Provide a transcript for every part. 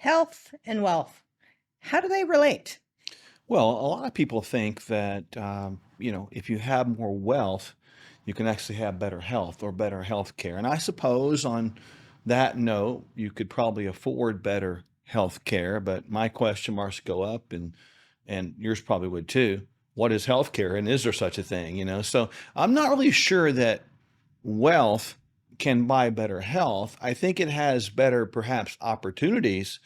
Health and wealth, how do they relate? Well, a lot of people think that, if you have more wealth, you can actually have better health or better health care. And I suppose on that note, you could probably afford better health care, but my question marks go up and yours probably would too. What is health care and is there such a thing? So I'm not really sure that wealth can buy better health. I think it has better perhaps opportunities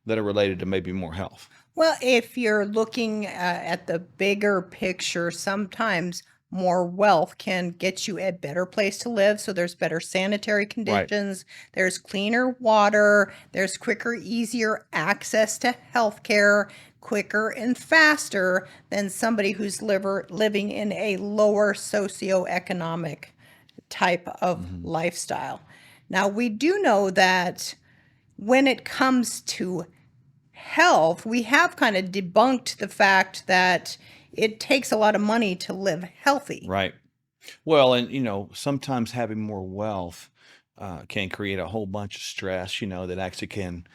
that are related to maybe more health. Well, if you're looking at the bigger picture, sometimes more wealth can get you a better place to live. So there's better sanitary Right. conditions, there's cleaner water, there's quicker, easier access to healthcare, quicker and faster than somebody who's living in a lower socioeconomic type of Mhm. lifestyle. Now, we do know that when it comes to health, we have kind of debunked the fact that it takes a lot of money to live healthy. Right. Well, and sometimes having more wealth can create a whole bunch of stress, that actually can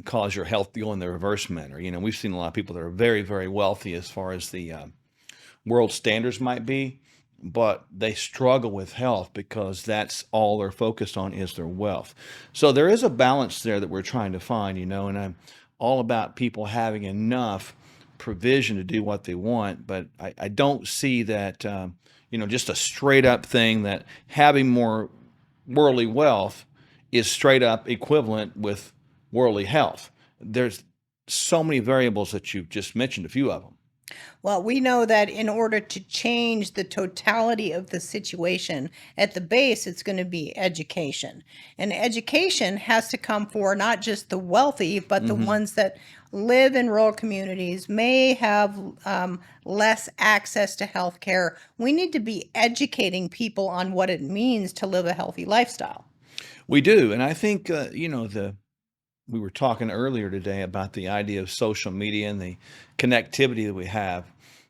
cause your health to go in the reverse manner. We've seen a lot of people that are very, very wealthy as far as the world standards might be, but they struggle with health because that's all they're focused on is their wealth. So there is a balance there that we're trying to find, and I'm all about people having enough provision to do what they want, but I don't see that, just a straight up thing that having more worldly wealth is straight up equivalent with worldly health. There's so many variables that you've just mentioned, a few of them. Well, we know that in order to change the totality of the situation, at the base, it's going to be education. And education has to come for not just the wealthy, but the Hmm. ones that live in rural communities, may have less access to health care. We need to be educating people on what it means to live a healthy lifestyle. We do, and I think the we were talking earlier today about the idea of social media and the connectivity that we have.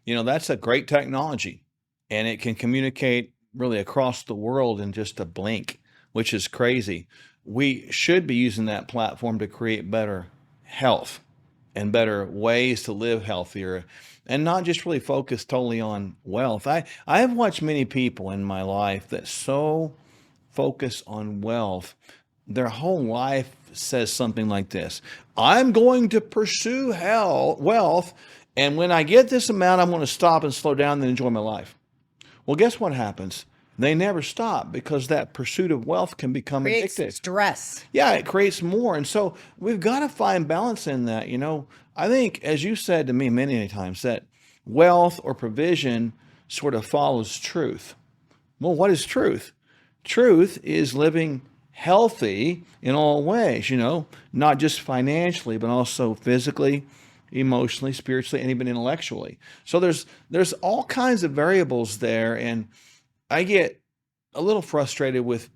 That's a great technology, and it can communicate really across the world in just a blink, which is crazy. We should be using that platform to create better health and better ways to live healthier and not just really focus totally on wealth. I have watched many people in my life that so focus on wealth, their whole life says something like this: I'm going to pursue wealth, and when I get this amount, I'm going to stop and slow down and enjoy my life. Well, guess what happens? They never stop because that pursuit of wealth can become Creates addictive. stress. Yeah, it creates more. And so we've got to find balance in that. I think, as you said to me many times, that wealth or provision sort of follows truth. Well, what is truth? Truth is living healthy in all ways, not just financially, but also physically, emotionally, spiritually, and even intellectually. So there's all kinds of variables there, and I get a little frustrated with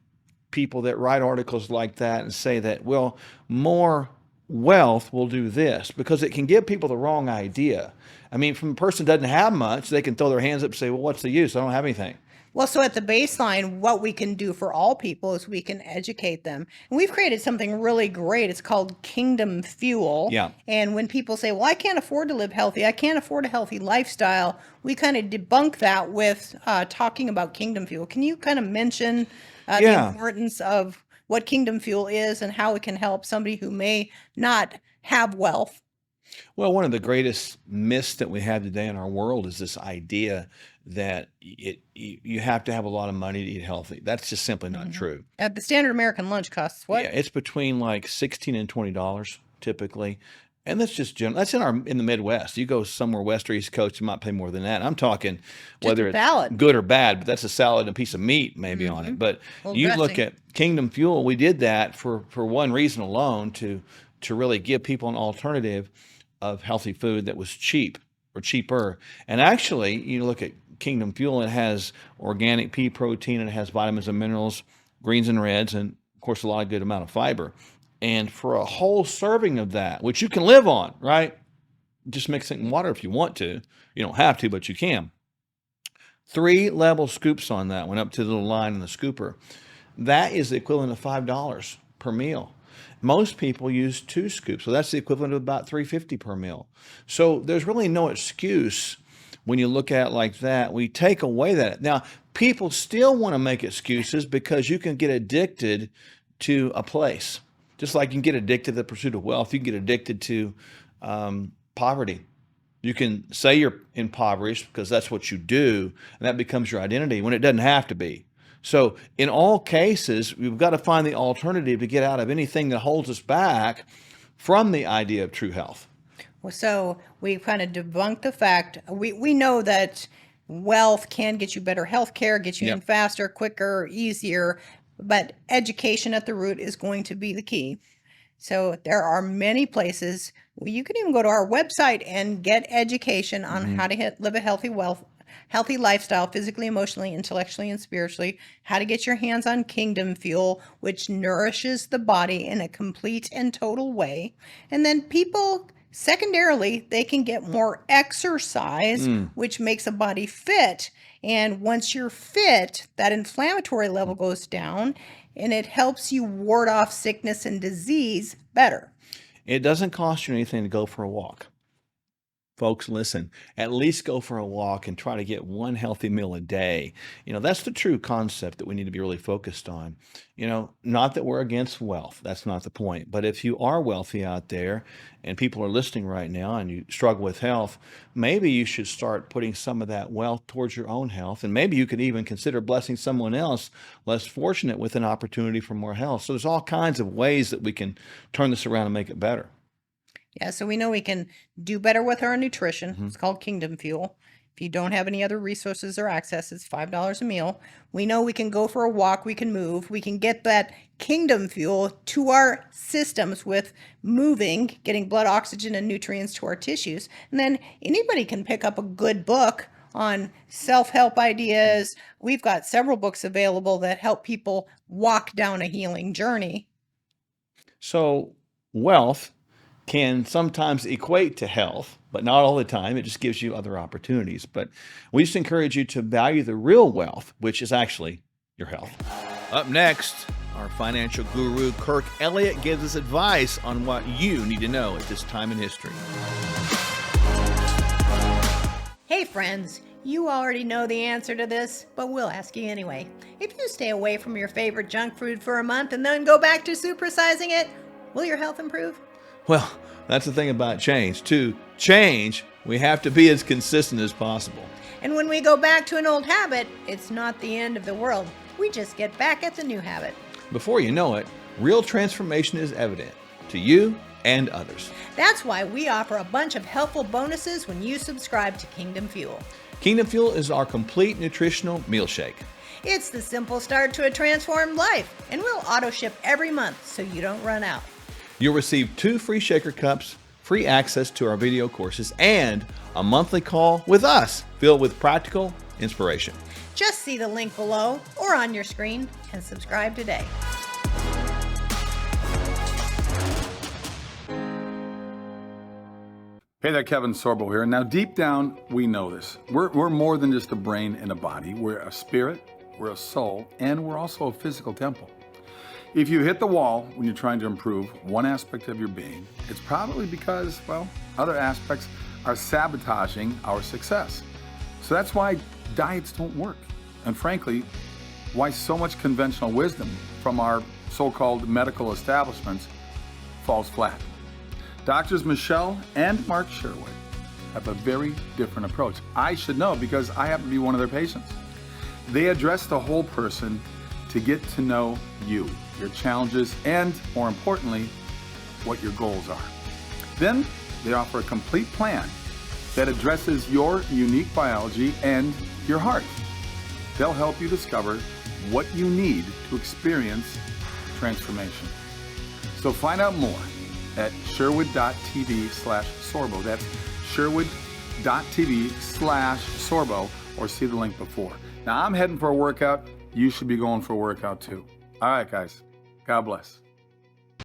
people that write articles like that and say that, well, more wealth will do this, because it can give people the wrong idea. I mean, from a person that doesn't have much, they can throw their hands up and say, well, what's the use? I don't have anything. Well, so at the baseline, what we can do for all people is we can educate them. And we've created something really great. It's called Kingdom Fuel. Yeah. And when people say, well, I can't afford to live healthy, I can't afford a healthy lifestyle, we kind of debunk that with talking about Kingdom Fuel. Can you kind of mention the Yeah. importance of what Kingdom Fuel is and how it can help somebody who may not have wealth? Well, one of the greatest myths that we have today in our world is this idea that you have to have a lot of money to eat healthy. That's just simply not Mhm. true. The standard American lunch costs Yeah, what? it's between like $16 and $20 typically. And that's just general. That's in the Midwest. You go somewhere west or east coast, you might pay more than that. I'm talking Just a whether it's salad. good or bad, but that's a salad and a piece of meat maybe on Hmm. it. But Little you look dressing. at Kingdom Fuel, we did that for one reason alone, to really give people an alternative of healthy food that was cheap or cheaper. And actually, you look at Kingdom Fuel, it has organic pea protein, it has vitamins and minerals, greens and reds, and of course a lot of good amount of fiber. And for a whole serving of that, which you can live on, right? Just mix it in water if you want to. You don't have to, but you can. Three level scoops on that went up to the little line in the scooper. That is the equivalent of $5 per meal. Most people use 2 scoops, so that's the equivalent of about 350 per meal. So there's really no excuse when you look at it like that. We take away that. Now, people still want to make excuses because you can get addicted to a place. Just like you can get addicted to the pursuit of wealth, you can get addicted to poverty. You can say you're impoverished because that's what you do, and that becomes your identity when it doesn't have to be. So in all cases, we've got to find the alternative to get out of anything that holds us back from the idea of true health. So we kind of debunked the fact we know that wealth can get you better health care, get you in Yep. faster, quicker, easier, but education at the root is going to be the key. So there are many places where you can even go to our website and get education on how to live a healthy lifestyle, physically, emotionally, intellectually, and spiritually, how to get your hands on Kingdom Fuel, which nourishes the body in a complete and total way. And then people, secondarily, they can get more exercise, which makes a body fit. And once you're fit, that inflammatory level goes down and it helps you ward off sickness and disease better. It doesn't cost you anything to go for a walk. Folks, listen, at least go for a walk and try to get one healthy meal a day. That's the true concept that we need to be really focused on. Not that we're against wealth. That's not the point. But if you are wealthy out there and people are listening right now and you struggle with health, maybe you should start putting some of that wealth towards your own health. And maybe you could even consider blessing someone else less fortunate with an opportunity for more health. So there's all kinds of ways that we can turn this around and make it better. Yeah, so we know we can do better with our nutrition. It's called Kingdom Fuel. If you don't have any other resources or access, it's $5 a meal. We know we can go for a walk, we can move, we can get that Kingdom Fuel to our systems with moving, getting blood oxygen and nutrients to our tissues. And then anybody can pick up a good book on self-help ideas. We've got several books available that help people walk down a healing journey. So wealth can sometimes equate to health, but not all the time. It just gives you other opportunities. But we just encourage you to value the real wealth, which is actually your health. Up next, our financial guru, Kirk Elliott, gives us advice on what you need to know at this time in history. Hey friends, you already know the answer to this, but we'll ask you anyway. If you stay away from your favorite junk food for a month and then go back to supersizing it, will your health improve? Well, that's the thing about change. To change, we have to be as consistent as possible. And when we go back to an old habit, it's not the end of the world. We just get back at the new habit. Before you know it, real transformation is evident to you and others. That's why we offer a bunch of helpful bonuses when you subscribe to Kingdom Fuel. Kingdom Fuel is our complete nutritional meal shake. It's the simple start to a transformed life, and we'll auto ship every month so you don't run out. You'll receive 2 free shaker cups, free access to our video courses, and a monthly call with us filled with practical inspiration. Just see the link below or on your screen and subscribe today. Hey there, Kevin Sorbo here. Now, deep down, we know this. We're more than just a brain and a body. We're a spirit, we're a soul, and we're also a physical temple. If you hit the wall when you're trying to improve one aspect of your being, it's probably because, well, other aspects are sabotaging our success. So that's why diets don't work. And frankly, why so much conventional wisdom from our so-called medical establishments falls flat. Doctors Michele and Mark Sherwood have a very different approach. I should know because I happen to be one of their patients. They address the whole person to get to know you, your challenges, and more importantly, what your goals are. Then they offer a complete plan that addresses your unique biology and your heart. They'll help you discover what you need to experience transformation. So find out more at sherwood.tv/sorbo. That's sherwood.tv/sorbo, or see the link before. Now I'm heading for a workout. You should be going for a workout too. All right, guys. God bless.